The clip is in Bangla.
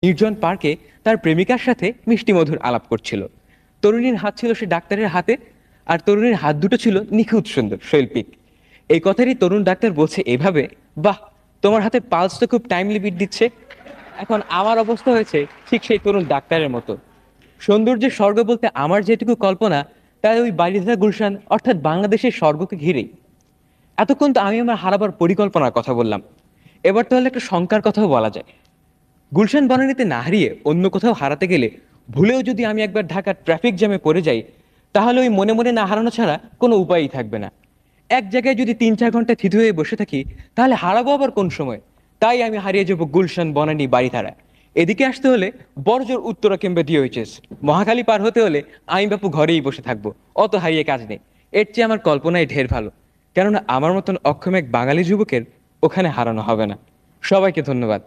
নির্জন পার্কে তার প্রেমিকার সাথে মিষ্টি মধুর আলাপ করছিল। তরুণীর হাত ছিল সে ডাক্তারের হাতে, আর তরুণীর হাত দুটো ছিল নিখুঁত সুন্দর শৈল্পিক। এই কথারই তরুণ ডাক্তার বলছে এভাবে, বাহ, তোমার হাতে পালস তো খুব টাইমলি বিট দিচ্ছে। এখন আমার অবস্থা হয়েছে ঠিক সেই তরুণ ডাক্তারের মতো। সৌন্দর্যের স্বর্গ বলতে আমার যেটুকু কল্পনা, তাই ওই বারিধারা গুলশান অর্থাৎ বাংলাদেশের স্বর্গকে ঘিরেই। এতক্ষণ তো আমি আমার হারাবার পরিকল্পনার কথা বললাম, এবার তাহলে একটা শঙ্কার কথাও বলা যায়। গুলশান বনানীতে না হারিয়ে অন্য কোথাও হারাতে গেলে, ভুলেও যদি আমি একবার ঢাকার ট্রাফিক জ্যামে পড়ে যাই, তাহলে ওই মনে মনে না হারানো ছাড়া কোনো উপায়ই থাকবে না। এক জায়গায় যদি 3-4 ঘন্টা থিতু হয়ে বসে থাকি, তাহলে হারাবো আবার কোন সময়? তাই আমি হারিয়ে যাব গুলশান বনানী বাড়িধারা। এদিকে আসতে হলে বড়জোর উত্তরা কিংবা ডিওএইচএস, মহাখালী পার হতে হলে আমি বাপু ঘরেই বসে থাকবো। অত হারিয়ে কাজ নেই। এর চেয়ে আমার কল্পনায় ঢের ভালো, কেননা আমার মতন অক্ষম এক বাঙালি যুবকের ওখানে হারানো হবে না। সবাইকে ধন্যবাদ।